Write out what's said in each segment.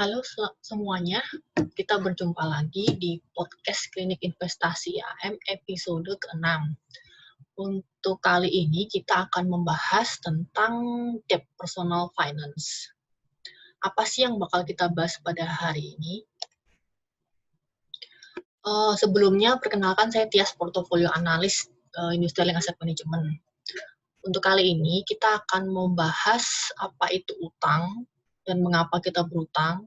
Halo semuanya, kita berjumpa lagi di podcast Klinik Investasi AM episode ke-6. Untuk kali ini kita akan membahas tentang debt personal finance. Apa sih yang bakal kita bahas pada hari ini? Sebelumnya, perkenalkan saya Tias, portofolio analis Industrial Asset Management. Untuk kali ini, kita akan membahas apa itu utang dan mengapa kita berutang,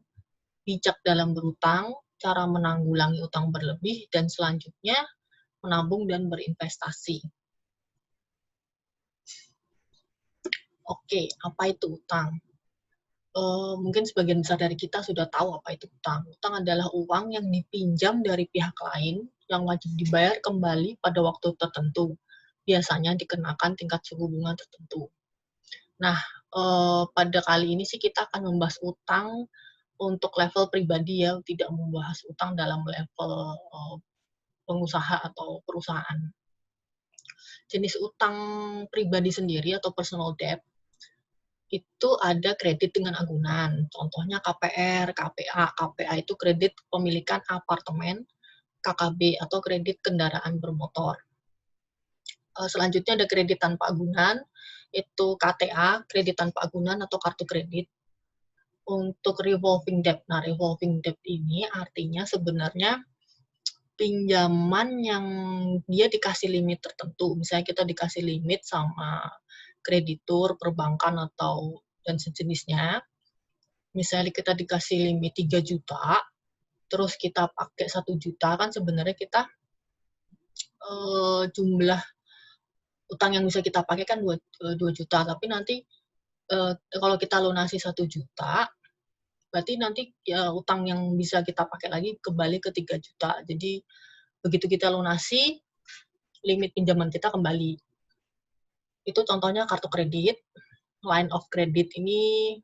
bijak dalam berutang, cara menanggulangi utang berlebih, dan selanjutnya menabung dan berinvestasi. Oke, apa itu utang? Mungkin sebagian besar dari kita sudah tahu apa itu utang. Utang adalah uang yang dipinjam dari pihak lain yang wajib dibayar kembali pada waktu tertentu. Biasanya dikenakan tingkat suku bunga tertentu. Nah, pada kali ini sih kita akan membahas utang untuk level pribadi ya, tidak membahas utang dalam level pengusaha atau perusahaan. Jenis utang pribadi sendiri atau personal debt itu ada kredit dengan agunan. Contohnya KPR, KPA. KPA itu kredit pemilikan apartemen, KKB atau kredit kendaraan bermotor. Selanjutnya ada kredit tanpa agunan, itu KTA, kredit tanpa agunan atau kartu kredit. Untuk revolving debt. Nah, revolving debt ini artinya sebenarnya pinjaman yang dia dikasih limit tertentu. Misalnya kita dikasih limit sama kreditur, perbankan, atau dan sejenisnya. Misalnya kita dikasih limit 3 juta, terus kita pakai 1 juta, kan sebenarnya kita jumlah utang yang bisa kita pakai kan 2 juta, tapi nanti kalau kita lunasi 1 juta, berarti nanti ya, utang yang bisa kita pakai lagi kembali ke 3 juta. Jadi begitu kita lunasi, limit pinjaman kita kembali. Itu contohnya kartu kredit, line of credit ini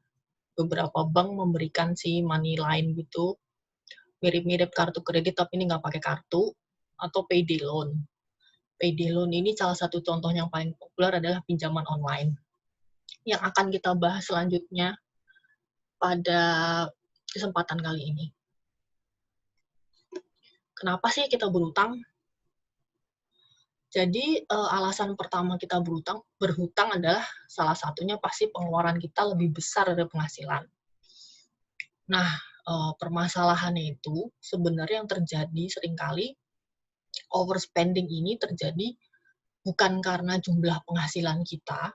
beberapa bank memberikan si money line gitu, mirip-mirip kartu kredit tapi ini nggak pakai kartu, atau payday loan. Payday loan ini salah satu contoh yang paling populer adalah pinjaman online. Yang akan kita bahas selanjutnya pada kesempatan kali ini. Kenapa sih kita berutang? Jadi alasan pertama kita berhutang adalah salah satunya pasti pengeluaran kita lebih besar dari penghasilan. Nah, permasalahannya itu sebenarnya yang terjadi seringkali overspending ini terjadi bukan karena jumlah penghasilan kita,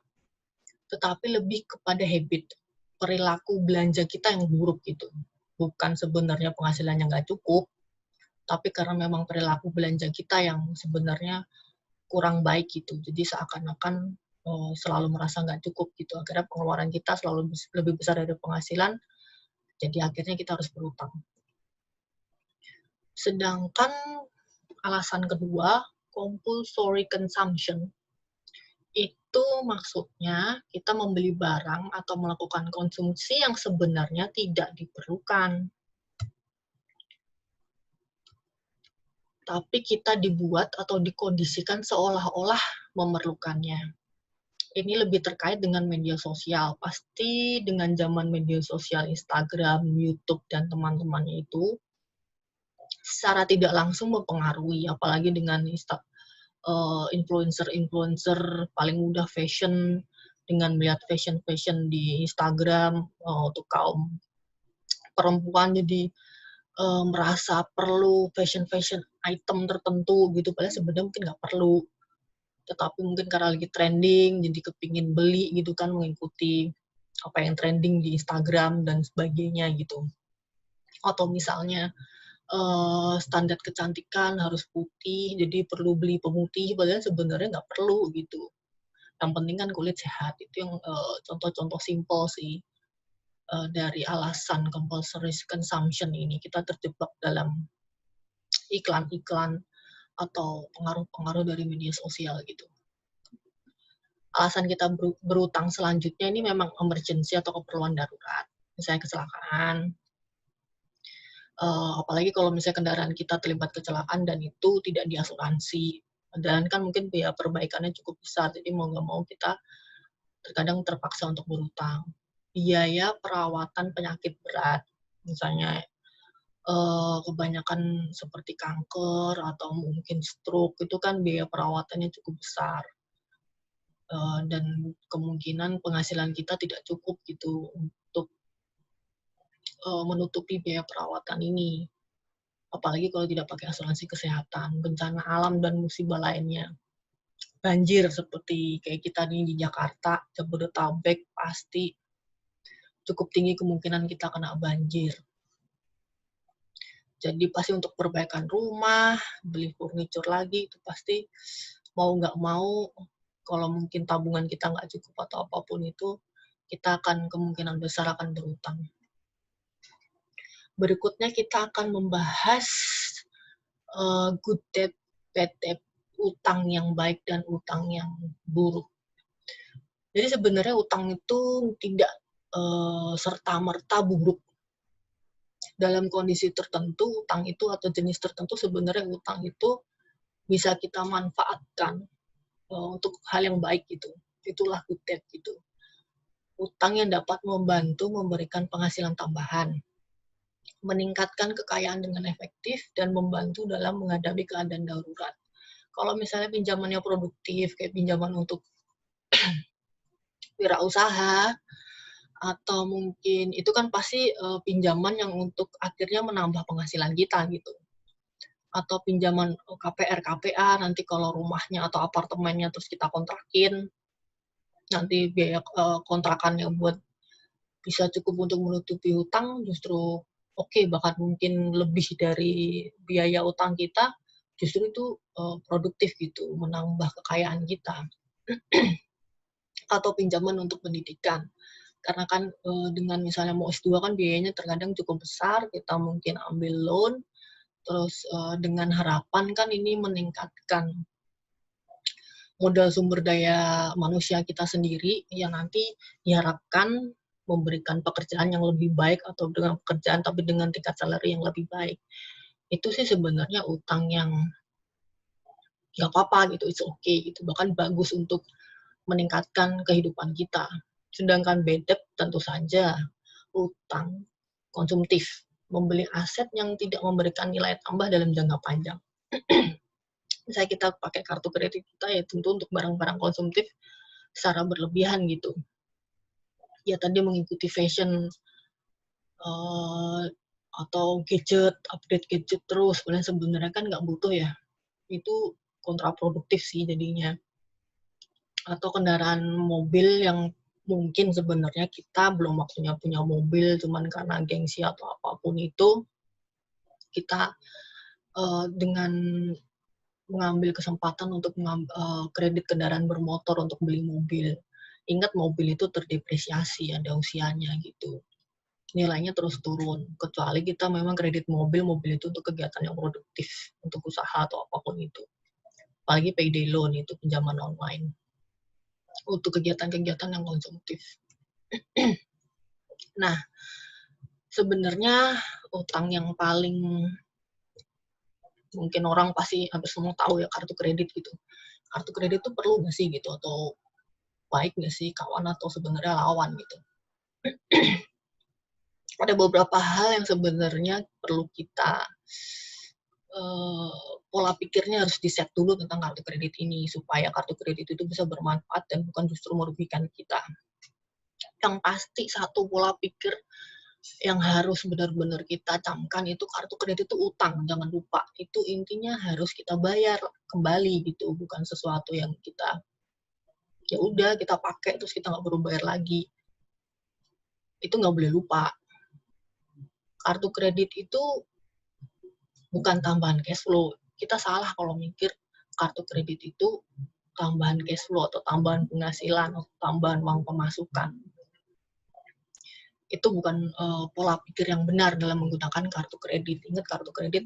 tetapi lebih kepada habit, perilaku belanja kita yang buruk gitu. Bukan sebenarnya penghasilan yang nggak cukup, tapi karena memang perilaku belanja kita yang sebenarnya kurang baik gitu. Jadi seakan-akan selalu merasa nggak cukup gitu. Akhirnya pengeluaran kita selalu lebih besar dari penghasilan, jadi akhirnya kita harus berutang. Sedangkan alasan kedua, compulsory consumption, itu maksudnya kita membeli barang atau melakukan konsumsi yang sebenarnya tidak diperlukan. Tapi kita dibuat atau dikondisikan seolah-olah memerlukannya. Ini lebih terkait dengan media sosial. Pasti dengan zaman media sosial Instagram, YouTube, dan teman-temannya itu secara tidak langsung mempengaruhi, apalagi dengan influencer-influencer paling mudah fashion, dengan melihat fashion-fashion di Instagram, untuk kaum perempuan jadi merasa perlu fashion-fashion item tertentu gitu, padahal sebenarnya mungkin nggak perlu. Tetapi mungkin karena lagi trending, jadi kepingin beli gitu kan, mengikuti apa yang trending di Instagram dan sebagainya gitu. Atau misalnya standar kecantikan harus putih, jadi perlu beli pemutih, padahal sebenarnya nggak perlu gitu. Yang penting kan kulit sehat. Itu yang contoh-contoh simple sih dari alasan compulsory consumption ini. Kita terjebak dalam iklan-iklan atau pengaruh-pengaruh dari media sosial gitu. Alasan kita berutang selanjutnya ini memang emergency atau keperluan darurat. Misalnya kecelakaan, apalagi kalau misalnya kendaraan kita terlibat kecelakaan dan itu tidak diasuransi. Dan kan mungkin biaya perbaikannya cukup besar, jadi mau nggak mau kita terkadang terpaksa untuk berutang. Biaya perawatan penyakit berat. Misalnya kebanyakan seperti kanker atau mungkin stroke, itu kan biaya perawatannya cukup besar. Dan kemungkinan penghasilan kita tidak cukup gitu untuk menutupi biaya perawatan ini. Apalagi kalau tidak pakai asuransi kesehatan, bencana alam dan musibah lainnya. Banjir seperti kayak kita nih di Jakarta, Jabodetabek, pasti cukup tinggi kemungkinan kita kena banjir. Jadi pasti untuk perbaikan rumah, beli furniture lagi, itu pasti mau nggak mau, kalau mungkin tabungan kita nggak cukup atau apapun itu, kita akan kemungkinan besar akan berutang. Berikutnya kita akan membahas good debt, bad debt, utang yang baik dan utang yang buruk. Jadi sebenarnya utang itu tidak serta-merta buruk. Dalam kondisi tertentu, utang itu atau jenis tertentu sebenarnya utang itu bisa kita manfaatkan untuk hal yang baik gitu. Itulah good debt gitu. Utang yang dapat membantu memberikan penghasilan tambahan, meningkatkan kekayaan dengan efektif, dan membantu dalam menghadapi keadaan darurat. Kalau misalnya pinjamannya produktif, kayak pinjaman untuk wirausaha, atau mungkin itu kan pasti pinjaman yang untuk akhirnya menambah penghasilan kita gitu. Atau pinjaman KPR, KPA, nanti kalau rumahnya atau apartemennya terus kita kontrakin, nanti biaya kontrakannya buat bisa cukup untuk menutupi hutang, justru oke, bahkan mungkin lebih dari biaya utang kita, justru itu produktif gitu, menambah kekayaan kita. Atau pinjaman untuk pendidikan. Karena kan dengan misalnya mau S2 kan biayanya terkadang cukup besar, kita mungkin ambil loan, terus dengan harapan kan ini meningkatkan modal sumber daya manusia kita sendiri yang nanti diharapkan memberikan pekerjaan yang lebih baik atau dengan pekerjaan tapi dengan tingkat salary yang lebih baik. Itu sih sebenarnya utang yang nggak apa-apa gitu, it's okay gitu. Bahkan bagus untuk meningkatkan kehidupan kita. Sedangkan bad debt tentu saja utang konsumtif, membeli aset yang tidak memberikan nilai tambah dalam jangka panjang. Misalnya kita pakai kartu kredit kita ya tentu untuk barang-barang konsumtif secara berlebihan gitu. Ya tadi mengikuti fashion atau gadget, update gadget terus, padahal sebenarnya kan nggak butuh ya. Itu kontraproduktif sih jadinya. Atau kendaraan mobil yang mungkin sebenarnya kita belum waktunya punya mobil, cuman karena gengsi atau apapun itu, kita dengan mengambil kesempatan untuk kredit kendaraan bermotor untuk beli mobil. Ingat mobil itu terdepresiasi, ada usianya gitu. Nilainya terus turun. Kecuali kita memang kredit mobil itu untuk kegiatan yang produktif, untuk usaha atau apapun itu. Apalagi payday loan, itu pinjaman online. Untuk kegiatan-kegiatan yang konsumtif. Nah, sebenarnya utang yang paling mungkin orang pasti hampir semua tahu ya, kartu kredit gitu. Kartu kredit itu perlu nggak sih gitu, atau baik nggak sih kawan atau sebenarnya lawan gitu. Ada beberapa hal yang sebenarnya perlu kita pola pikirnya harus di-set dulu tentang kartu kredit ini, supaya kartu kredit itu bisa bermanfaat dan bukan justru merugikan kita. Yang pasti satu pola pikir yang harus benar-benar kita camkan itu kartu kredit itu utang, jangan lupa. Itu intinya harus kita bayar kembali gitu, bukan sesuatu yang kita ya udah kita pakai terus kita nggak perlu bayar lagi. Itu nggak boleh lupa. Kartu kredit itu bukan tambahan cash flow. Kita salah kalau mikir kartu kredit itu tambahan cash flow atau tambahan penghasilan atau tambahan uang pemasukan. Itu bukan pola pikir yang benar dalam menggunakan kartu kredit. Ingat, kartu kredit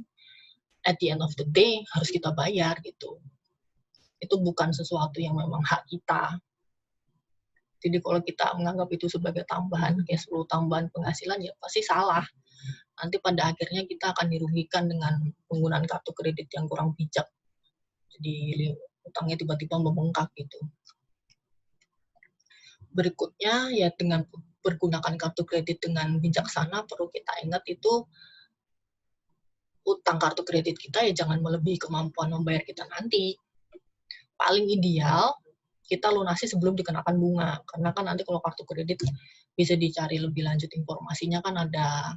at the end of the day harus kita bayar gitu. Itu bukan sesuatu yang memang hak kita. Jadi kalau kita menganggap itu sebagai tambahan cash flow, tambahan penghasilan, ya pasti salah. Nanti pada akhirnya kita akan dirugikan dengan penggunaan kartu kredit yang kurang bijak. Jadi utangnya tiba-tiba membengkak gitu. Berikutnya ya dengan bergunakan kartu kredit dengan bijaksana, perlu kita ingat itu utang kartu kredit kita ya jangan melebihi kemampuan membayar kita nanti. Paling ideal kita lunasi sebelum dikenakan bunga, karena kan nanti kalau kartu kredit bisa dicari lebih lanjut informasinya, kan ada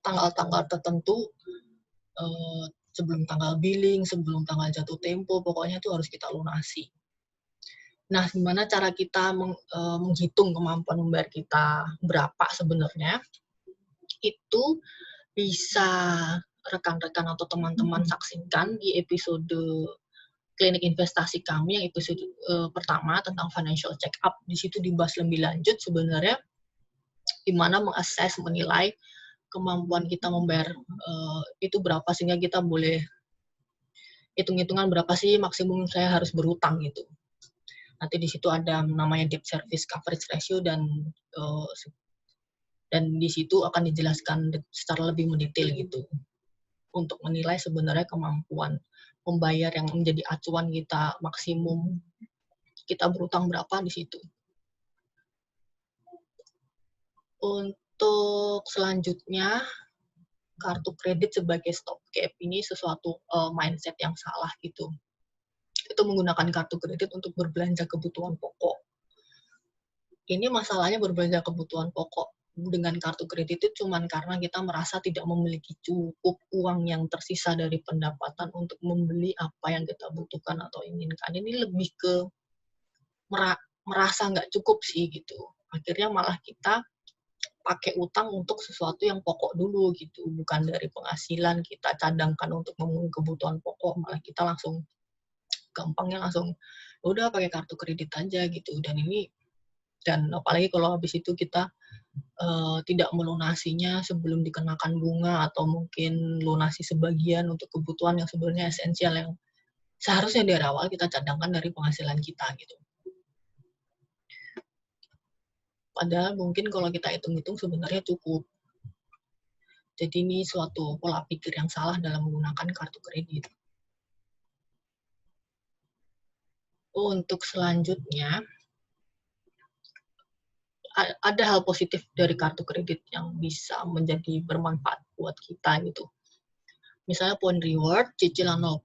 tanggal-tanggal tertentu sebelum tanggal billing, sebelum tanggal jatuh tempo, pokoknya itu harus kita lunasi. Nah, gimana cara kita menghitung kemampuan membayar kita berapa sebenarnya? Itu bisa rekan-rekan atau teman-teman saksikan di episode klinik investasi kami yang episode pertama tentang financial check up. Di situ dibahas lebih lanjut sebenarnya gimana mengakses, menilai kemampuan kita membayar itu berapa, sehingga kita boleh hitung-hitungan berapa sih maksimum saya harus berutang gitu. Nanti di situ ada namanya debt service coverage ratio dan di situ akan dijelaskan secara lebih mendetail gitu untuk menilai sebenarnya kemampuan membayar yang menjadi acuan kita maksimum kita berutang berapa di situ. Untuk selanjutnya, kartu kredit sebagai stopgap ini sesuatu mindset yang salah gitu. Itu menggunakan kartu kredit untuk berbelanja kebutuhan pokok. Ini masalahnya berbelanja kebutuhan pokok dengan kartu kredit itu cuman karena kita merasa tidak memiliki cukup uang yang tersisa dari pendapatan untuk membeli apa yang kita butuhkan atau inginkan. Ini lebih ke merasa nggak cukup sih gitu. Akhirnya malah kita pakai utang untuk sesuatu yang pokok dulu gitu, bukan dari penghasilan kita cadangkan untuk memenuhi kebutuhan pokok, malah kita langsung gampangnya langsung udah pakai kartu kredit aja gitu. Dan apalagi kalau habis itu kita tidak melunasinya sebelum dikenakan bunga, atau mungkin lunasi sebagian untuk kebutuhan yang sebenarnya esensial yang seharusnya dari awal kita cadangkan dari penghasilan kita gitu. Padahal mungkin kalau kita hitung-hitung sebenarnya cukup. Jadi ini suatu pola pikir yang salah dalam menggunakan kartu kredit. Untuk selanjutnya, ada hal positif dari kartu kredit yang bisa menjadi bermanfaat buat kita gitu. Misalnya point reward, cicilan 0%,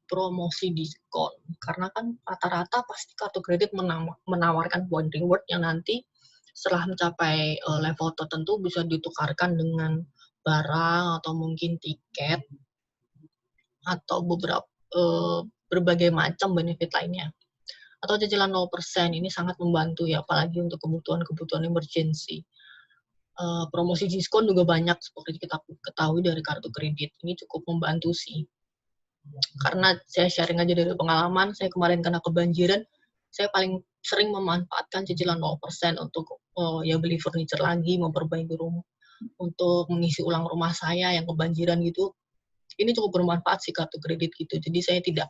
promosi diskon. Karena kan rata-rata pasti kartu kredit menawarkan point reward yang nanti setelah mencapai level tertentu bisa ditukarkan dengan barang atau mungkin tiket atau berbagai macam benefit lainnya. Atau cicilan 0%, ini sangat membantu ya, apalagi untuk kebutuhan emergency. Promosi diskon juga banyak seperti kita ketahui dari kartu kredit. Ini cukup membantu sih. Karena saya sharing aja dari pengalaman, saya kemarin kena kebanjiran, saya paling sering memanfaatkan cicilan 0% untuk ya beli furniture lagi, memperbaiki rumah, untuk mengisi ulang rumah saya yang kebanjiran gitu. Ini cukup bermanfaat sih kartu kredit gitu. Jadi saya tidak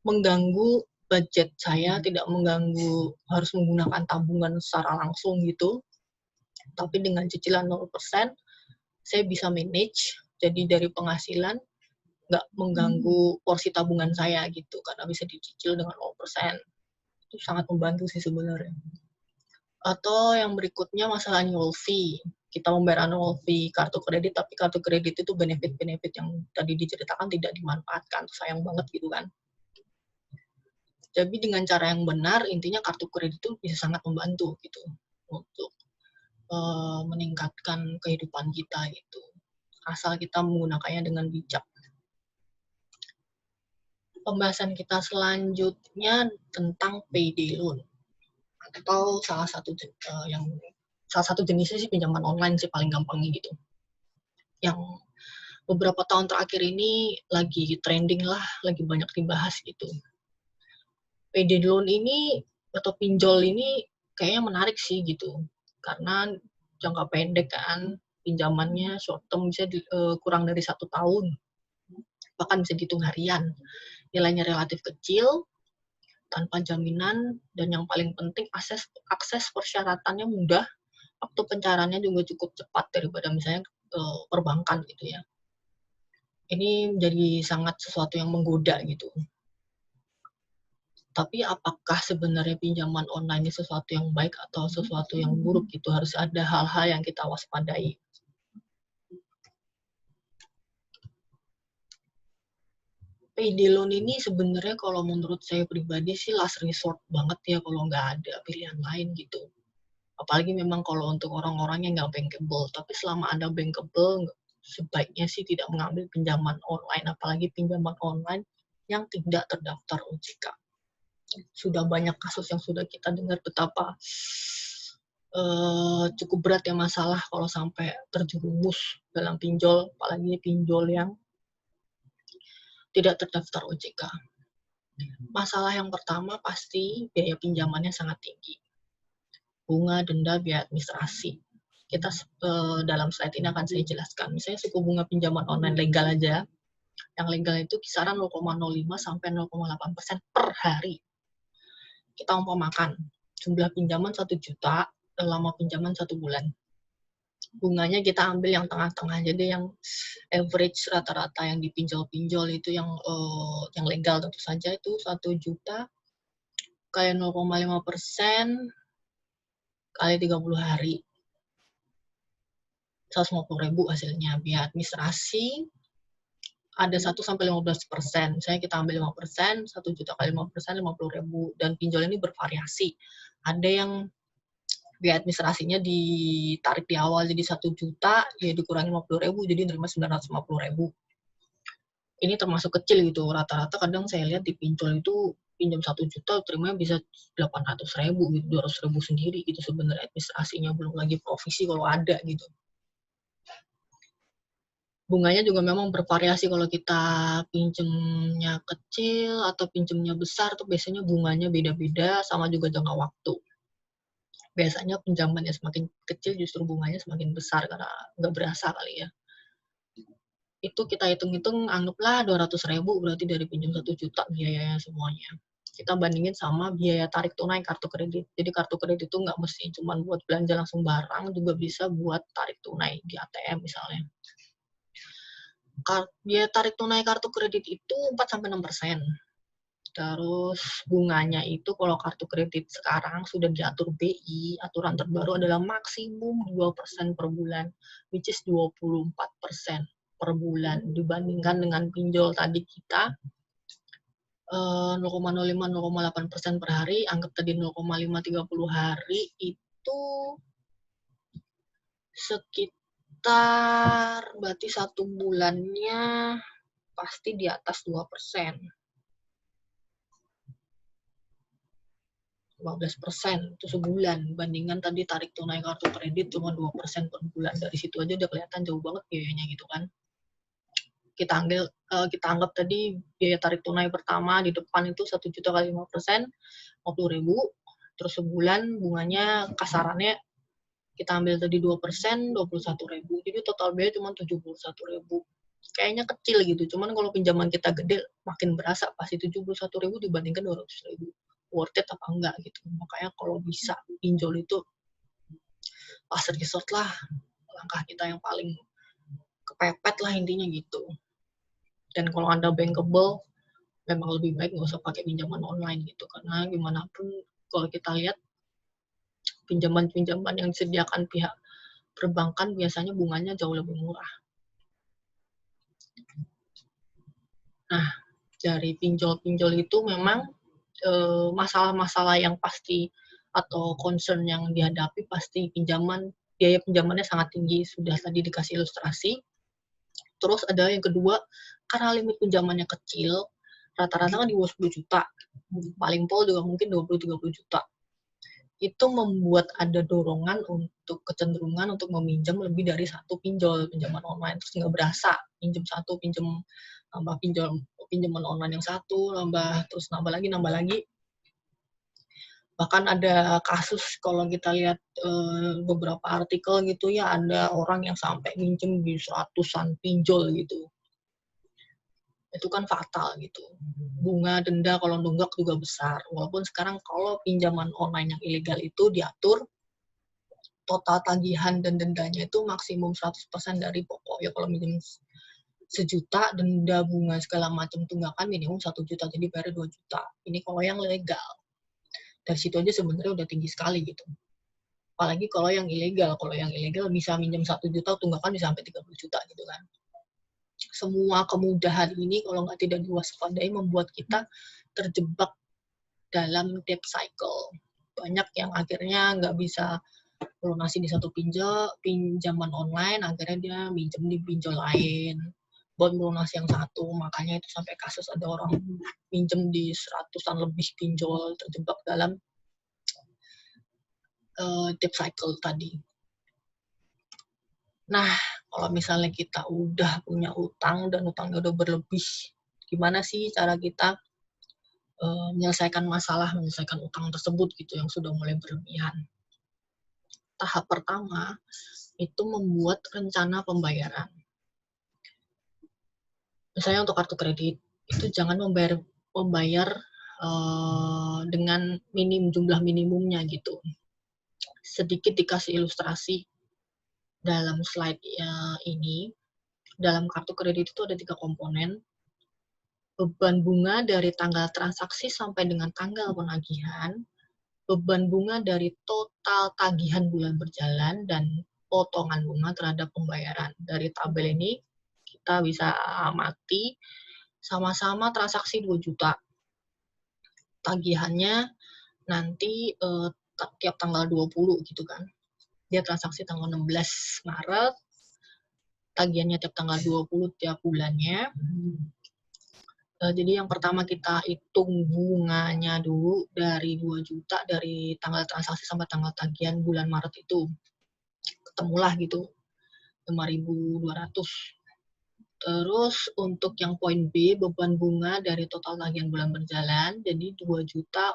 mengganggu budget saya, tidak mengganggu harus menggunakan tabungan secara langsung gitu. Tapi dengan cicilan 0%, saya bisa manage, jadi dari penghasilan nggak mengganggu porsi tabungan saya gitu, karena bisa dicicil dengan 0%. Itu sangat membantu sih sebenarnya. Atau yang berikutnya masalah annual fee. Kita membayar annual fee kartu kredit, tapi kartu kredit itu benefit-benefit yang tadi diceritakan tidak dimanfaatkan. Sayang banget gitu kan. Jadi dengan cara yang benar, intinya kartu kredit itu bisa sangat membantu gitu untuk meningkatkan kehidupan kita gitu. Asal kita menggunakannya dengan bijak. Pembahasan kita selanjutnya tentang payday loan, atau salah satu jenisnya sih pinjaman online sih paling gampangnya gitu. Yang beberapa tahun terakhir ini lagi trending lah, lagi banyak dibahas gitu. Payday loan ini atau pinjol ini kayaknya menarik sih gitu, karena jangka pendek kan, pinjamannya short term bisa kurang dari 1 tahun, bahkan bisa dihitung harian. Nilainya relatif kecil, tanpa jaminan, dan yang paling penting akses persyaratannya mudah, waktu pencairannya juga cukup cepat daripada misalnya perbankan gitu ya. Ini menjadi sangat sesuatu yang menggoda gitu. Tapi apakah sebenarnya pinjaman online ini sesuatu yang baik atau sesuatu yang buruk, itu harus ada hal-hal yang kita waspadai. Payday loan ini sebenarnya kalau menurut saya pribadi sih last resort banget ya kalau nggak ada pilihan lain gitu. Apalagi memang kalau untuk orang-orang yang nggak bankable. Tapi selama Anda bankable, sebaiknya sih tidak mengambil pinjaman online, apalagi pinjaman online yang tidak terdaftar OJK. Sudah banyak kasus yang sudah kita dengar betapa cukup berat ya masalah kalau sampai terjerumus dalam pinjol, apalagi pinjol yang tidak terdaftar OJK. Masalah yang pertama pasti biaya pinjamannya sangat tinggi. Bunga, denda, biaya administrasi. Kita dalam slide ini akan saya jelaskan. Misalnya suku bunga pinjaman online legal aja, yang legal itu kisaran 0,05 sampai 0,8% per hari. Kita umpamakan jumlah pinjaman 1 juta, lama pinjaman 1 bulan. Bunganya kita ambil yang tengah-tengah, jadi yang average rata-rata yang dipinjol-pinjol itu yang legal tentu saja itu 1 juta kali 0,5% kali 30 hari. 150.000 hasilnya. Biaya administrasi ada 1-15%. Misalnya kita ambil 5%, 1 juta kali 5%, 50.000. Dan pinjol ini bervariasi. Ada yang biaya administrasinya ditarik di awal jadi 1 juta, ya dikurangi 50.000, jadi nerima 950.000. Ini termasuk kecil gitu. Rata-rata kadang saya lihat di pinjol itu pinjam 1 juta, terimanya bisa 800.000, gitu, 200.000 sendiri gitu sebenarnya administrasinya, belum lagi provisi kalau ada gitu. Bunganya juga memang bervariasi, kalau kita pinjemnya kecil atau pinjemnya besar tuh biasanya bunganya beda-beda, sama juga jangka waktu. Biasanya pinjamannya semakin kecil justru bunganya semakin besar karena nggak berasa kali ya. Itu kita hitung-hitung anggaplah 200.000 berarti dari pinjam 1 juta biayanya semuanya. Kita bandingin sama biaya tarik tunai kartu kredit. Jadi kartu kredit itu nggak mesti cuma buat belanja langsung barang, juga bisa buat tarik tunai di ATM misalnya. Biaya tarik tunai kartu kredit itu 4-6%. Terus bunganya itu kalau kartu kredit sekarang sudah diatur BI, aturan terbaru adalah maksimum 2% per bulan, which is 24% per bulan. Dibandingkan dengan pinjol tadi kita 0,05-0,8% per hari, anggap tadi 0,5-30 hari, itu sekitar berarti 1 bulannya pasti di atas 2%. 15% itu sebulan, bandingkan tadi tarik tunai kartu kredit cuma 2% per bulan. Dari situ aja udah kelihatan jauh banget biayanya gitu kan. Kita anggap tadi biaya tarik tunai pertama di depan itu 1 juta kali 5%, 50.000. Terus sebulan bunganya kasarannya kita ambil tadi 2%, 21.000. Jadi total biaya cuma 71.000. Kayaknya kecil gitu, cuman kalau pinjaman kita gede makin berasa pasti 71.000 dibandingkan 200.000. Worth it apa enggak gitu. Makanya kalau bisa pinjol itu last resort lah, langkah kita yang paling kepepet lah intinya gitu. Dan kalau Anda bankable, memang lebih baik nggak usah pakai pinjaman online gitu, karena gimana pun kalau kita lihat pinjaman-pinjaman yang disediakan pihak perbankan biasanya bunganya jauh lebih murah. Nah, dari pinjol-pinjol itu memang masalah-masalah yang pasti atau concern yang dihadapi pasti biaya pinjamannya sangat tinggi, sudah tadi dikasih ilustrasi. Terus ada yang kedua, karena limit pinjamannya kecil, rata-rata kan di bawah 10 juta, paling pol juga mungkin 20-30 juta. Itu membuat ada dorongan untuk kecenderungan untuk meminjam lebih dari satu pinjaman online, terus nggak berasa, pinjam satu, nambah pinjaman online yang satu, terus nambah lagi. Bahkan ada kasus kalau kita lihat beberapa artikel gitu ya, ada orang yang sampai minjem di 100-an pinjol gitu. Itu kan fatal gitu. Bunga, denda kalau nunggak juga besar. Walaupun sekarang kalau pinjaman online yang ilegal itu diatur total tagihan dan dendanya itu maksimum 100% dari pokok. Ya kalau minjem sejuta, denda bunga segala macam tunggakan minimum 1 juta, jadi bayar 2 juta. Ini kalau yang legal. Dari situ aja sebenarnya udah tinggi sekali gitu. Apalagi kalau yang ilegal bisa minjem 1 juta, tunggakan bisa sampai 30 juta gitu kan. Semua kemudahan ini kalau tidak diwaspadai membuat kita terjebak dalam debt cycle. Banyak yang akhirnya nggak bisa lunasi di satu pinjaman online, akhirnya dia minjem di pinjol lain buat melunasi yang satu. Makanya itu sampai kasus ada orang minjem di 100-an lebih pinjol, terjebak dalam debt cycle tadi. Nah, kalau misalnya kita udah punya utang dan utangnya udah berlebih, gimana sih cara kita menyelesaikan utang tersebut gitu yang sudah mulai berlebihan? Tahap pertama itu membuat rencana pembayaran. Misalnya untuk kartu kredit, itu jangan membayar dengan jumlah minimumnya gitu. Sedikit dikasih ilustrasi dalam slide ini. Dalam kartu kredit itu ada 3 komponen. Beban bunga dari tanggal transaksi sampai dengan tanggal penagihan, beban bunga dari total tagihan bulan berjalan, dan potongan bunga terhadap pembayaran. Dari tabel ini kita bisa amati sama-sama transaksi 2 juta. Tagihannya nanti tiap tanggal 20 gitu kan. Dia transaksi tanggal 16 Maret, tagihannya tiap tanggal 20 tiap bulannya. Jadi yang pertama kita hitung bunganya dulu dari 2 juta dari tanggal transaksi sampai tanggal tagihan bulan Maret itu. Ketemulah gitu 5.200. Terus untuk yang poin B, beban bunga dari total tagihan bulan berjalan, jadi 2 juta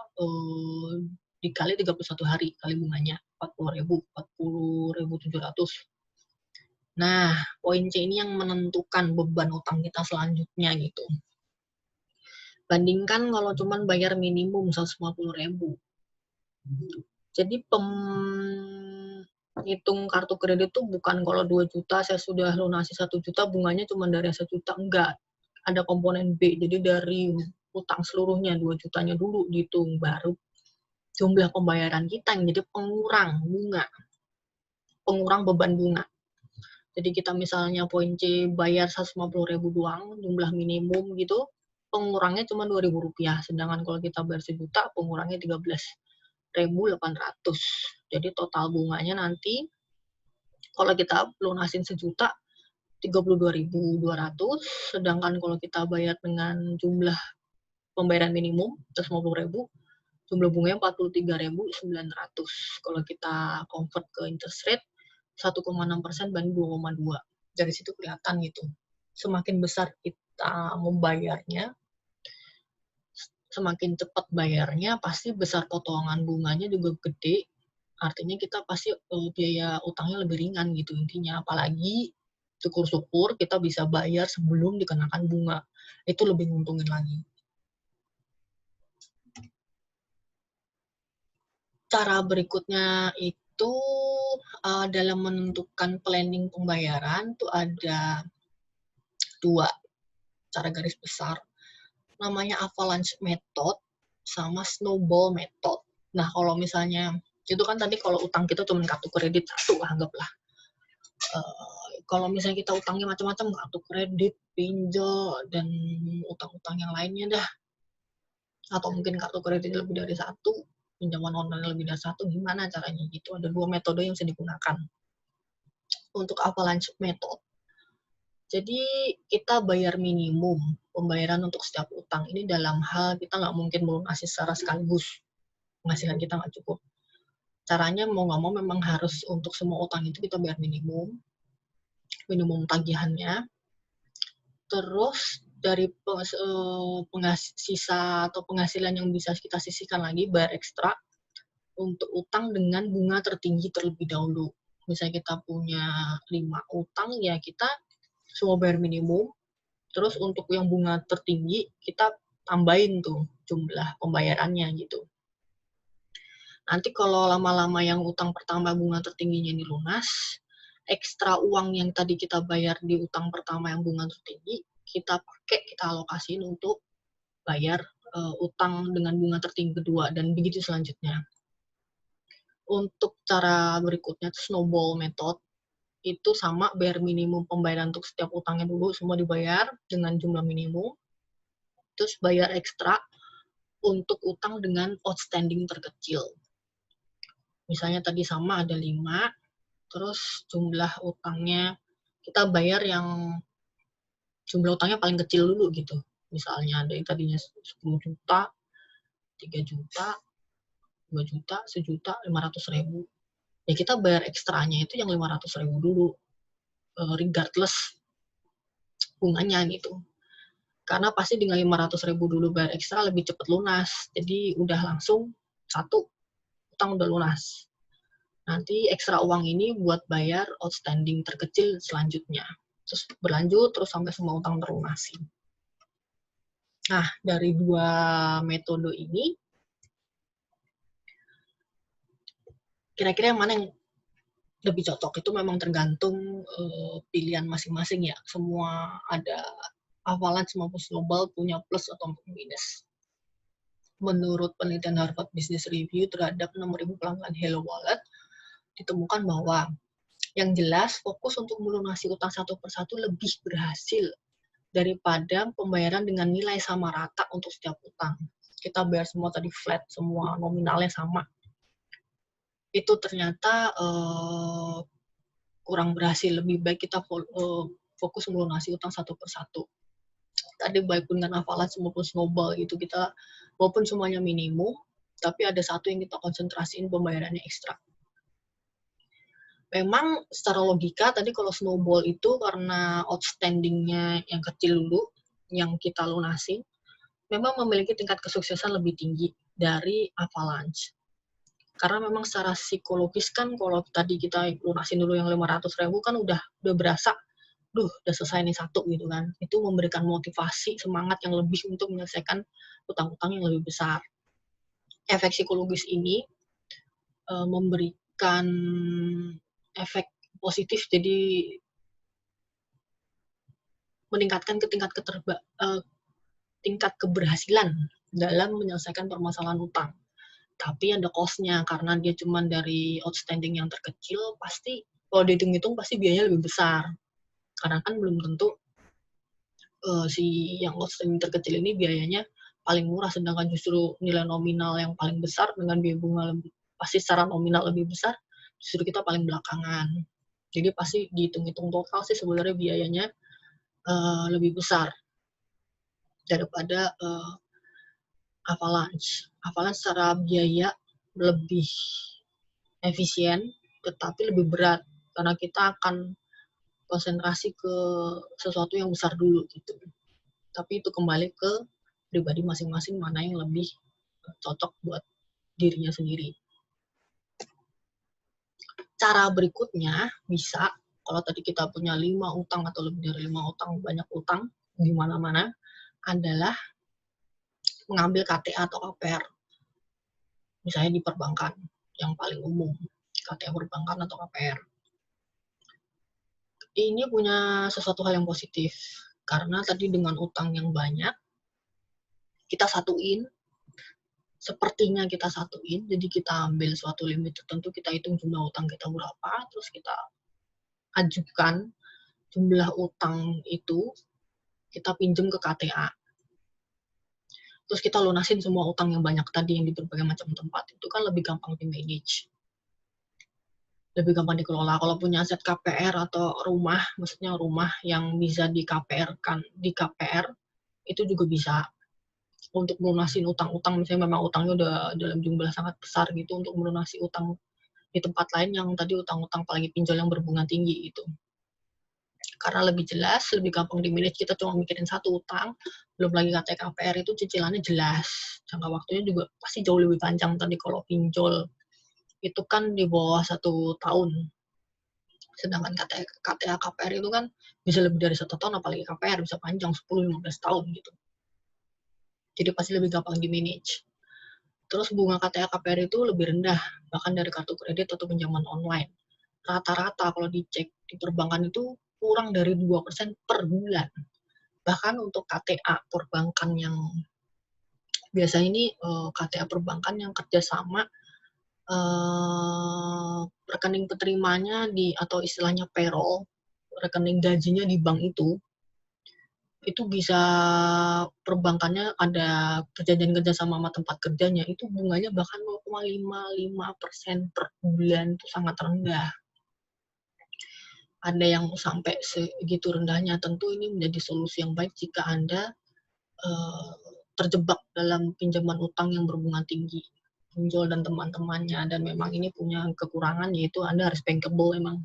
dikali 31 hari, kali bunganya 40.700. Nah, poin C ini yang menentukan beban utang kita selanjutnya gitu. Bandingkan kalau cuma bayar minimum 150.000. Jadi hitung kartu kredit itu bukan kalau 2 juta saya sudah lunasi 1 juta bunganya cuma dari 1 juta, enggak. Ada komponen B, jadi dari utang seluruhnya 2 jutanya dulu dihitung, baru jumlah pembayaran kita yang jadi pengurang beban bunga. Jadi kita misalnya poin C bayar 150.000 doang, jumlah minimum gitu, pengurangnya cuma Rp2.000, sedangkan kalau kita bayar 1 juta, pengurangnya 13.800. Jadi total bunganya nanti kalau kita lunasin 1 juta 32.200, sedangkan kalau kita bayar dengan jumlah pembayaran minimum 150.000, jumlah bunganya 43.900. Kalau kita convert ke interest rate 1,6% banding 2,2. Dari situ kelihatan gitu. Semakin besar kita membayarnya, semakin cepat bayarnya, pasti besar potongan bunganya juga gede. Artinya kita pasti biaya utangnya lebih ringan gitu intinya. Apalagi syukur-syukur kita bisa bayar sebelum dikenakan bunga. Itu lebih nguntungin lagi. Cara berikutnya itu dalam menentukan planning pembayaran tuh ada 2 cara garis besar. Namanya avalanche method sama snowball method. Nah, kalau misalnya itu kan tadi kalau utang kita cuma kartu kredit 1, anggaplah. Kalau misalnya kita utangnya macam-macam, kartu kredit, pinjol, dan utang-utang yang lainnya dah, atau mungkin kartu kredit lebih dari 1, pinjaman online lebih dari 1, gimana caranya gitu. Ada 2 metode yang bisa digunakan. Untuk avalanche method, jadi kita bayar minimum pembayaran untuk setiap utang. Ini dalam hal kita nggak mungkin melunasi secara sekaligus, penghasilan kita nggak cukup. Caranya mau nggak mau memang harus untuk semua utang itu kita bayar minimum tagihannya. Terus dari sisa atau penghasilan yang bisa kita sisihkan lagi, bayar ekstra untuk utang dengan bunga tertinggi terlebih dahulu. Misalnya kita punya 5 utang, ya kita semua bayar minimum. Terus untuk yang bunga tertinggi, kita tambahin tuh jumlah pembayarannya gitu. Nanti kalau lama-lama yang utang pertama bunga tertingginya ini lunas, ekstra uang yang tadi kita bayar di utang pertama yang bunga tertinggi, kita pakai, kita alokasiin untuk bayar utang dengan bunga tertinggi kedua, dan begitu selanjutnya. Untuk cara berikutnya, snowball method, itu sama bayar minimum pembayaran untuk setiap utangnya dulu, semua dibayar dengan jumlah minimum, terus bayar ekstra untuk utang dengan outstanding terkecil. Misalnya tadi sama ada 5, terus jumlah utangnya kita bayar yang jumlah utangnya paling kecil dulu gitu. Misalnya ada yang tadinya 10 juta, 3 juta, 2 juta, 1 juta, 500.000. Ya kita bayar ekstranya itu yang 500.000 dulu, regardless bunganya gitu. Karena pasti dengan 500.000 dulu bayar ekstra lebih cepat lunas. Jadi udah langsung satu utang udah lunas. Nanti ekstra uang ini buat bayar outstanding terkecil selanjutnya. Terus berlanjut terus sampai semua utang terlunasi. Nah, dari 2 metode ini, kira-kira yang mana yang lebih cocok? Itu memang tergantung pilihan masing-masing ya. Semua ada Avalanche maupun Snowball punya plus atau minus. Menurut penelitian Harvard Business Review terhadap 6.000 pelanggan Hello Wallet, ditemukan bahwa yang jelas fokus untuk melunasi utang satu persatu lebih berhasil daripada pembayaran dengan nilai sama rata untuk setiap utang. Kita bayar semua tadi flat, semua nominalnya sama. Itu ternyata kurang berhasil. Lebih baik kita fokus melunasi utang satu persatu. Tadi baik dengan Avalanche maupun Snowball gitu, kita walaupun semuanya minimum, tapi ada satu yang kita konsentrasiin pembayarannya ekstra. Memang secara logika tadi kalau Snowball itu karena outstanding-nya yang kecil dulu, yang kita lunasin, memang memiliki tingkat kesuksesan lebih tinggi dari Avalanche. Karena memang secara psikologis kan kalau tadi kita lunasin dulu yang 500.000 kan udah berasa, udah selesai nih satu gitu kan. Itu memberikan motivasi, semangat yang lebih untuk menyelesaikan utang-utang yang lebih besar. Efek psikologis ini memberikan efek positif, jadi meningkatkan ke tingkat keberhasilan dalam menyelesaikan permasalahan utang. Tapi ada cost-nya, karena dia cuma dari outstanding yang terkecil, pasti kalau dihitung-hitung pasti biayanya lebih besar. Karena kan belum tentu si yang outstanding terkecil ini biayanya paling murah, sedangkan justru nilai nominal yang paling besar dengan biaya bunga pasti secara nominal lebih besar, justru kita paling belakangan. Jadi pasti dihitung-hitung total sih sebenarnya biayanya lebih besar daripada Avalanche. Avalanche secara biaya lebih efisien, tetapi lebih berat karena kita akan konsentrasi ke sesuatu yang besar dulu gitu. Tapi itu kembali ke pribadi masing-masing mana yang lebih cocok buat dirinya sendiri. Cara berikutnya bisa, kalau tadi kita punya 5 utang atau lebih dari 5 utang, banyak utang di mana-mana, adalah mengambil KTA atau KPR. Misalnya di perbankan yang paling umum, KTA perbankan atau KPR. Ini punya sesuatu hal yang positif, karena tadi dengan utang yang banyak, kita satuin, sepertinya kita satuin, jadi kita ambil suatu limit tertentu, kita hitung jumlah utang kita berapa, terus kita ajukan jumlah utang itu, kita pinjam ke KTA. Terus kita lunasin semua utang yang banyak tadi yang di berbagai macam tempat, itu kan lebih gampang di-manage. Lebih gampang dikelola. Kalau punya aset KPR atau rumah, maksudnya rumah yang bisa di KPR, itu juga bisa untuk melunasin utang-utang, misalnya memang utangnya udah dalam jumlah sangat besar gitu, untuk melunasi utang di tempat lain yang tadi utang-utang apalagi pinjol yang berbunga tinggi itu. Karena lebih jelas, lebih gampang di-manage, kita cuma mikirin satu utang, belum lagi KTA KPR itu cicilannya jelas, jangka waktunya juga pasti jauh lebih panjang. Tadi kalau pinjol itu kan di bawah 1 tahun, sedangkan KTA KPR itu kan bisa lebih dari 1 tahun, apalagi KPR bisa panjang 10-15 tahun gitu. Jadi pasti lebih gampang di-manage. Terus bunga KTA KPR itu lebih rendah, bahkan dari kartu kredit atau pinjaman online. rata-rata kalau dicek di perbankan itu kurang dari 2% per bulan. Bahkan untuk KTA perbankan yang biasa ini KTA perbankan yang kerjasama rekening penerimanya atau istilahnya payroll, rekening gajinya di bank itu bisa perbankannya ada perjanjian kerja sama tempat kerjanya, itu bunganya bahkan 0,55% per bulan, itu sangat rendah. Ada yang sampai segitu rendahnya, tentu ini menjadi solusi yang baik jika Anda terjebak dalam pinjaman utang yang berbunga tinggi. Pinjol dan teman-temannya, dan memang ini punya kekurangan, yaitu Anda harus bankable emang.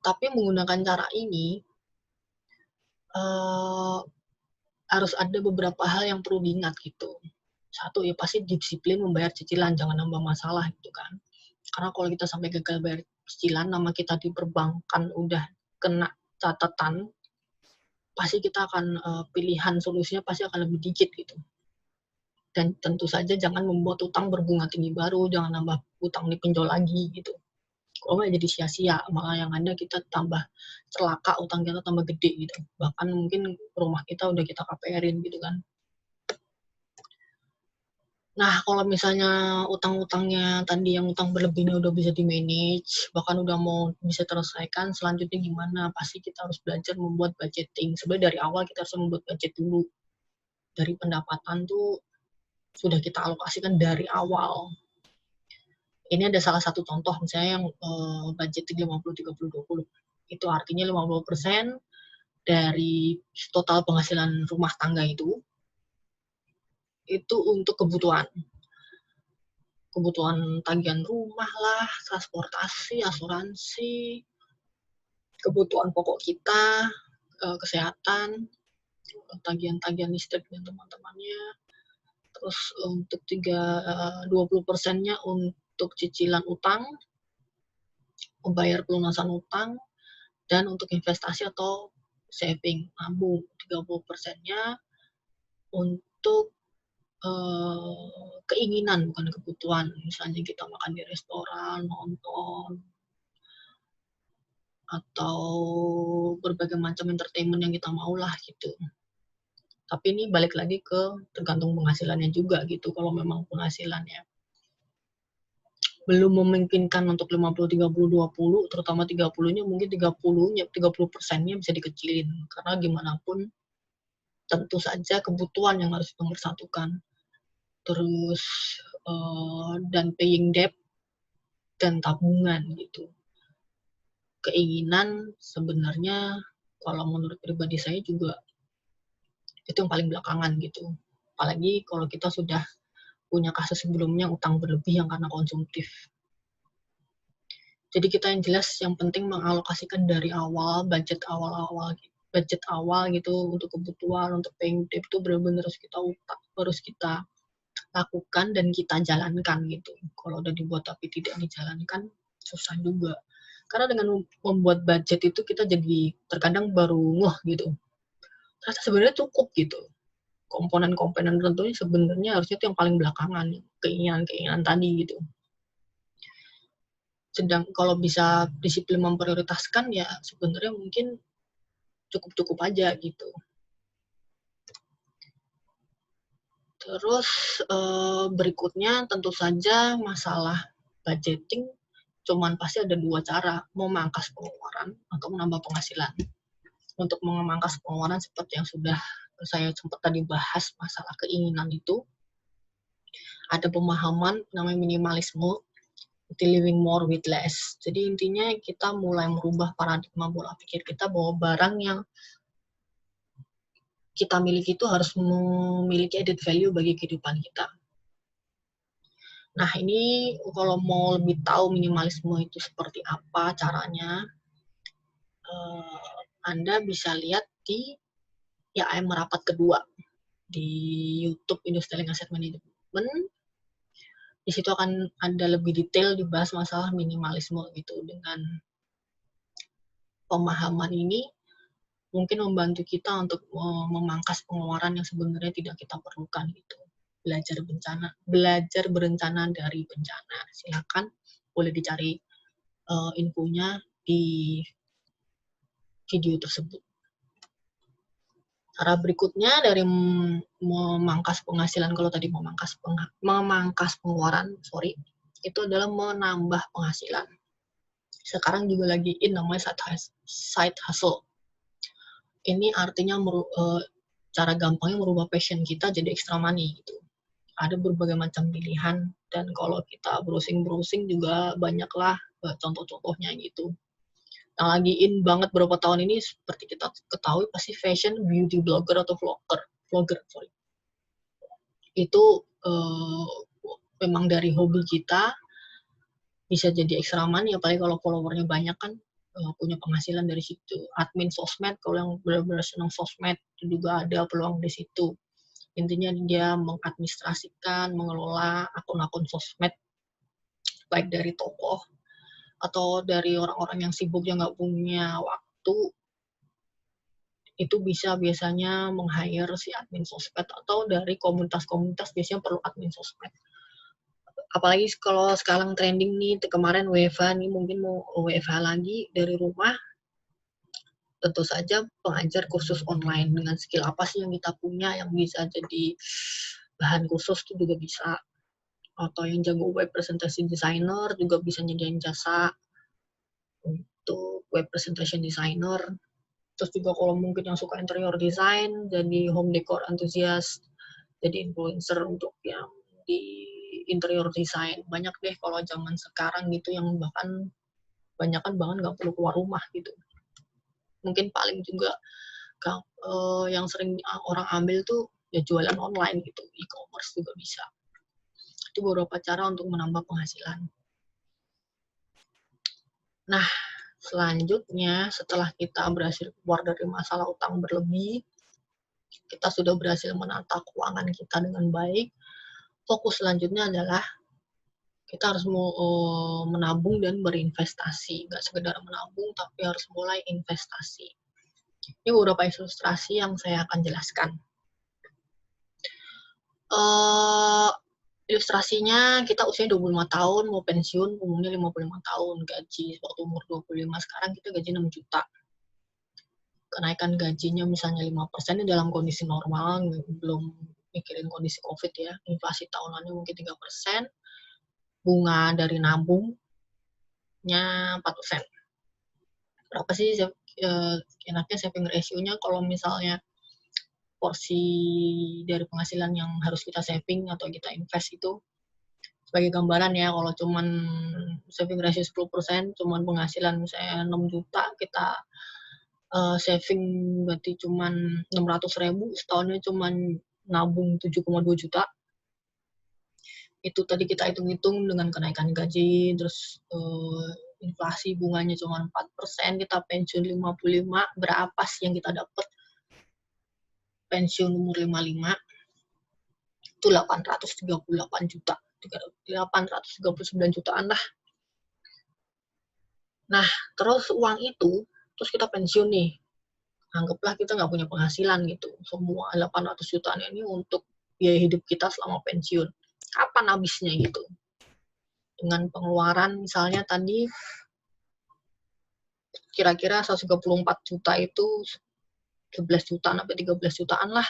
Tapi menggunakan cara ini, harus ada beberapa hal yang perlu diingat gitu. Satu, ya pasti disiplin membayar cicilan, jangan nambah masalah gitu kan. Karena kalau kita sampai gagal bayar cicilan, nama kita di perbankan udah kena catatan, pasti kita akan pilihan solusinya pasti akan lebih dikit gitu. Dan tentu saja jangan membuat utang berbunga tinggi baru, jangan nambah utang di pinjol lagi gitu. Kalau nggak jadi sia-sia, malah yang ada kita tambah celaka, utang kita tambah gede gitu. Bahkan mungkin rumah kita udah kita KPR-in gitu kan. Nah, kalau misalnya utang-utangnya tadi yang utang berlebihnya udah bisa di-manage, bahkan udah mau bisa terselesaikan, selanjutnya gimana? Pasti kita harus belajar membuat budgeting. Sebenarnya dari awal kita harus membuat budget dulu. Dari pendapatan tuh sudah kita alokasikan dari awal. Ini ada salah satu contoh, misalnya yang budgeting 50-30-20. Itu artinya 50% dari total penghasilan rumah tangga itu untuk kebutuhan tagihan rumah lah, transportasi, asuransi, kebutuhan pokok kita, kesehatan, tagihan-tagihan listrik dan teman-temannya. Terus untuk 20%-nya untuk cicilan utang, membayar pelunasan utang, dan untuk investasi atau saving, nabung. 30%-nya untuk keinginan, bukan kebutuhan. Misalnya kita makan di restoran, nonton, atau berbagai macam entertainment yang kita mau lah gitu. Tapi ini balik lagi ke tergantung penghasilannya juga gitu. Kalau memang penghasilannya belum memungkinkan untuk 50-30-20, terutama 30-nya, mungkin 30%-nya bisa dikecilin. Karena gimana pun tentu saja kebutuhan yang harus dipersatukan. Terus dan paying debt dan tabungan gitu. Keinginan sebenarnya kalau menurut pribadi saya juga itu yang paling belakangan gitu. Apalagi kalau kita sudah punya kasus sebelumnya utang berlebih yang karena konsumtif. Jadi kita yang jelas yang penting mengalokasikan dari awal, budget awal gitu untuk kebutuhan, untuk paying debt itu benar-benar harus kita lakukan dan kita jalankan gitu. Kalau udah dibuat tapi tidak dijalankan, susah juga. Karena dengan membuat budget itu kita jadi terkadang baru gitu. Ternyata sebenarnya cukup gitu. Komponen-komponen tentunya sebenarnya harusnya itu yang paling belakangan, keinginan-keinginan tadi gitu. Sedang kalau bisa disiplin memprioritaskan ya sebenarnya mungkin cukup-cukup aja gitu. Terus berikutnya tentu saja masalah budgeting cuman pasti ada dua cara, memangkas pengeluaran atau menambah penghasilan. Untuk memangkas pengeluaran seperti yang sudah saya sempat tadi bahas masalah keinginan itu, ada pemahaman namanya minimalisme, living more with less. Jadi intinya kita mulai merubah paradigma pola pikir kita bahwa barang yang kita miliki itu harus memiliki added value bagi kehidupan kita. Nah, ini kalau mau lebih tahu minimalisme itu seperti apa caranya, Anda bisa lihat di IAM Merapat kedua di YouTube Industrial Asset Management. Di situ akan ada lebih detail dibahas masalah minimalisme gitu. Dengan pemahaman ini mungkin membantu kita untuk memangkas pengeluaran yang sebenarnya tidak kita perlukan gitu. Belajar berencana dari bencana. Silakan boleh dicari infonya di video tersebut. Cara berikutnya dari memangkas penghasilan, kalau tadi memangkas pengeluaran, itu adalah menambah penghasilan. Sekarang juga lagi namanya side hustle. Ini artinya cara gampangnya merubah passion kita jadi extra money gitu. Ada berbagai macam pilihan, dan kalau kita browsing juga banyaklah contoh-contohnya gitu. Yang lagi in banget beberapa tahun ini, seperti kita ketahui pasti fashion, beauty blogger atau vlogger. Itu memang dari hobi kita bisa jadi extra money, apalagi kalau followernya banyak kan, punya penghasilan dari situ. Admin sosmed, kalau yang benar-benar senang sosmed, itu juga ada peluang di situ. Intinya dia mengadministrasikan, mengelola akun-akun sosmed, baik dari tokoh atau dari orang-orang yang sibuk yang nggak punya waktu, itu bisa biasanya meng-hire si admin sosmed, atau dari komunitas-komunitas biasanya perlu admin sosmed. Apalagi kalau sekarang trending nih, kemarin WFH nih, mungkin mau WFH lagi dari rumah, tentu saja pengajar kursus online dengan skill apa sih yang kita punya yang bisa jadi bahan kursus itu juga bisa. Atau yang jago web presentation designer juga bisa nyediain jasa untuk web presentation designer. Terus juga kalau mungkin yang suka interior design, jadi home decor enthusiast, jadi influencer untuk yang di interior design. Banyak deh kalau zaman sekarang gitu yang bahkan nggak perlu keluar rumah gitu. Mungkin paling juga yang sering orang ambil tuh ya jualan online gitu, e-commerce juga bisa. Itu beberapa cara untuk menambah penghasilan. Nah, selanjutnya setelah kita berhasil keluar dari masalah utang berlebih, kita sudah berhasil menata keuangan kita dengan baik, fokus selanjutnya adalah kita harus menabung dan berinvestasi. Nggak sekedar menabung, tapi harus mulai investasi. Ini beberapa ilustrasi yang saya akan jelaskan. Ilustrasinya kita usia 25 tahun, mau pensiun, umumnya 55 tahun, gaji waktu umur 25, sekarang kita gaji 6 juta. Kenaikan gajinya misalnya 5% dalam kondisi normal, belum mikirin kondisi COVID ya, inflasi tahunannya mungkin 3%, bunga dari nabungnya 4%. Berapa sih enaknya saving ratio-nya kalau misalnya porsi dari penghasilan yang harus kita saving atau kita invest itu? Sebagai gambaran ya, kalau cuman saving ratio 10%, cuman penghasilan misalnya 6 juta, kita saving berarti cuman 600.000, setahunnya cuman nabung 7,2 juta. Itu tadi kita hitung-hitung dengan kenaikan gaji, terus inflasi bunganya cuma 4%, kita pensiun 55, berapa sih yang kita dapat? Pensiun umur 55, itu 838 juta. 839 jutaan lah. Nah, terus uang itu, terus kita pensiun nih. Anggaplah kita nggak punya penghasilan gitu. Semua 800 jutaan ini untuk biaya hidup kita selama pensiun. Kapan habisnya gitu? Dengan pengeluaran misalnya tadi kira-kira 134 juta itu 11 jutaan sampai 13 jutaan lah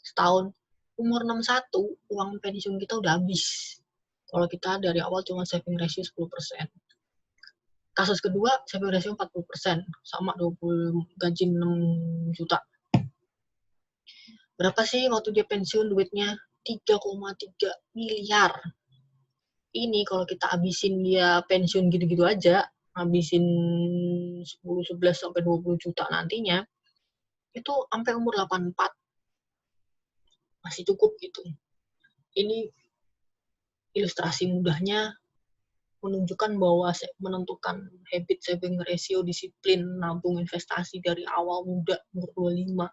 setahun. Umur 61, uang pensiun kita udah habis. Kalau kita dari awal cuma saving ratio 10%. Kasus kedua, saving ratio 40%, sama 20 gaji 6 juta. Berapa sih waktu dia pensiun duitnya? 3,3 miliar. Ini kalau kita habisin dia pensiun gitu-gitu aja, habisin 10, 11, sampai 20 juta nantinya, itu sampai umur 84. Masih cukup gitu. Ini ilustrasi mudahnya menunjukkan bahwa menentukan habit saving ratio, disiplin, nabung, investasi dari awal muda, umur 25,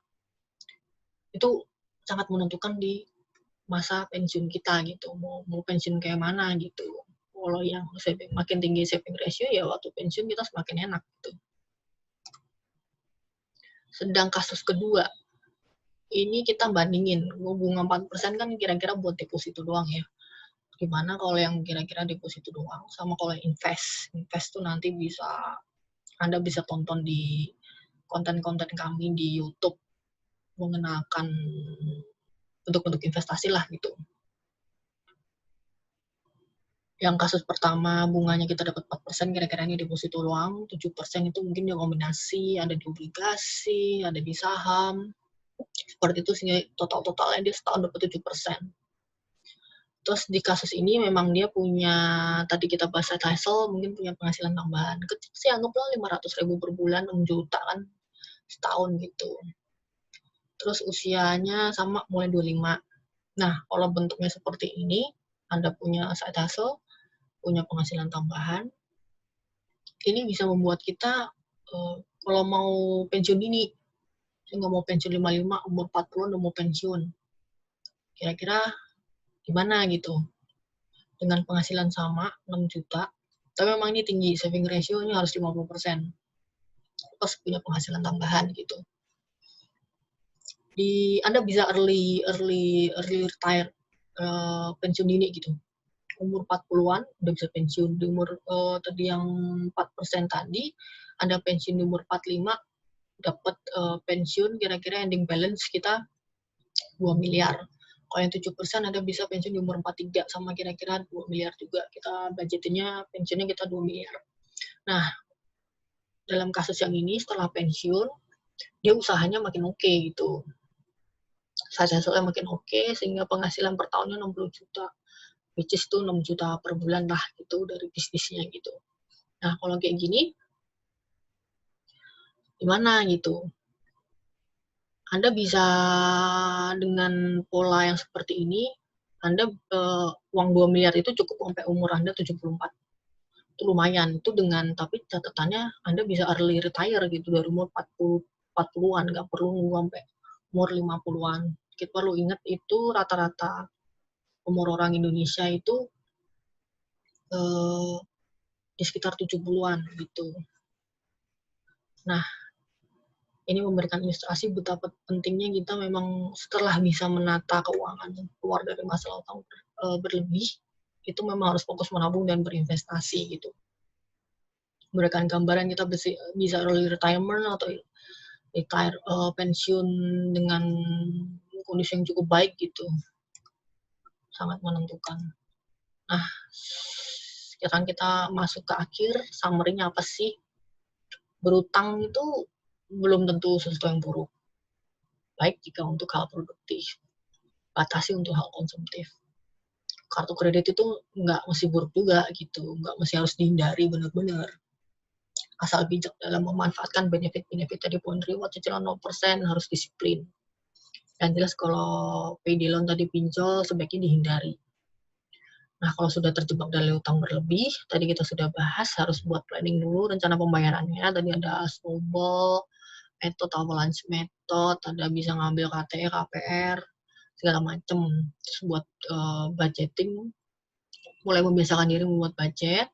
itu sangat menentukan di masa pensiun kita gitu. Mau pensiun kayak mana gitu. Kalau yang makin tinggi saving ratio, ya waktu pensiun kita semakin enak gitu. Sedang kasus kedua, ini kita bandingin, bunga 4% kan kira-kira buat deposito doang ya. Gimana kalau yang kira-kira deposito doang, sama kalau yang invest. Invest tuh nanti Anda bisa tonton di konten-konten kami di YouTube mengenalkan bentuk-bentuk investasi lah gitu. Yang kasus pertama bunganya kita dapat 4%, kira-kira ini deposito doang. 7% itu mungkin dia kombinasi, ada di obligasi, ada di saham. Seperti itu sehingga total-totalnya dia setahun dapat 7%. Terus di kasus ini memang dia punya, tadi kita bahas side hustle, mungkin punya penghasilan tambahan. Kecil sih, anggaplah 500.000 per bulan, 6 juta kan setahun gitu. Terus usianya sama, mulai 25. Nah, kalau bentuknya seperti ini, Anda punya side hustle, punya penghasilan tambahan, ini bisa membuat kita kalau mau pensiun dini, saya nggak mau pensiun 55, umur 40 udah mau pensiun. Kira-kira gimana gitu? Dengan penghasilan sama, 6 juta, tapi memang ini tinggi, saving ratio-nya harus 50%. Plus punya penghasilan tambahan gitu. Anda bisa early retire, pensiun dini gitu. Umur 40-an udah bisa pensiun. Di umur tadi yang 4% tadi, Anda pensiun di umur 45, dapat pensiun kira-kira ending balance kita 2 miliar. Kalau yang 7% Anda bisa pensiun di umur 43 sama kira-kira 2 miliar juga. Kita budgetinnya pensiunnya kita 2 miliar. Nah, dalam kasus yang ini setelah pensiun, dia usahanya makin oke gitu. Side hustle-nya makin oke, sehingga penghasilan per tahunnya 60 juta. Which is tuh 6 juta per bulan lah gitu dari bisnisnya gitu. Nah, kalau kayak gini, gimana gitu? Anda bisa dengan pola yang seperti ini, Anda uang 2 miliar itu cukup sampai umur Anda 74. Itu lumayan. Itu dengan, tapi catatannya Anda bisa early retire gitu dari umur 40-an, nggak perlu nunggu sampai umur 50-an. Kita perlu ingat itu rata-rata umur orang Indonesia itu di sekitar 70-an gitu. Nah, ini memberikan ilustrasi betapa pentingnya kita memang setelah bisa menata keuangan keluar dari masalah utang berlebih, itu memang harus fokus menabung dan berinvestasi gitu. Memberikan gambaran kita bisa early retirement atau retire pensiun dengan kondisi yang cukup baik gitu, sangat menentukan. Nah, sekarang kita masuk ke akhir, summary-nya apa sih? Berutang itu belum tentu sesuatu yang buruk, baik jika untuk hal produktif, batasi untuk hal konsumtif. Kartu kredit itu nggak mesti buruk juga gitu, nggak mesti harus dihindari benar-benar. Asal bijak dalam memanfaatkan benefit-benefit tadi, poin reward, cicilan 0%, harus disiplin. Yang jelas kalau payday loan tadi pinjol sebaiknya dihindari. Nah, kalau sudah terjebak dari utang berlebih, tadi kita sudah bahas, harus buat planning dulu rencana pembayarannya. Tadi ada snowball, method, avalanche method, ada bisa ngambil KTE, KPR, segala macam. Terus buat budgeting, mulai membiasakan diri membuat budget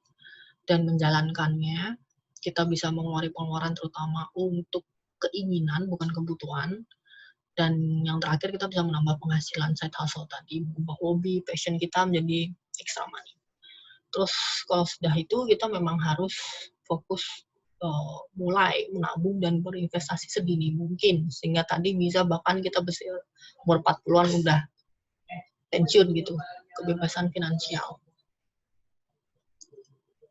dan menjalankannya. Kita bisa mengeluarkan pengeluaran terutama untuk keinginan, bukan kebutuhan. Dan yang terakhir, kita bisa menambah penghasilan side hustle tadi, mengubah hobi, passion kita menjadi extra money. Terus kalau sudah itu, kita memang harus fokus mulai menabung dan berinvestasi sedini mungkin, sehingga tadi bisa bahkan kita umur 40-an udah pensiun gitu, kebebasan finansial.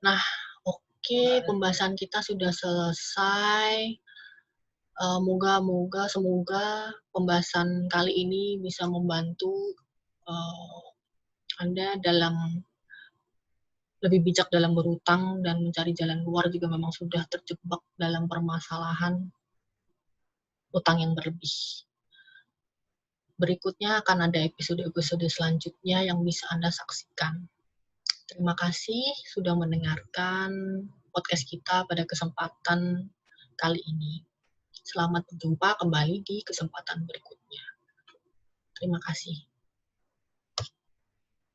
Nah, oke, pembahasan kita sudah selesai. Semoga pembahasan kali ini bisa membantu Anda dalam lebih bijak dalam berutang dan mencari jalan keluar jika memang sudah terjebak dalam permasalahan utang yang berlebih. Berikutnya akan ada episode-episode selanjutnya yang bisa Anda saksikan. Terima kasih sudah mendengarkan podcast kita pada kesempatan kali ini. Selamat berjumpa kembali di kesempatan berikutnya. Terima kasih.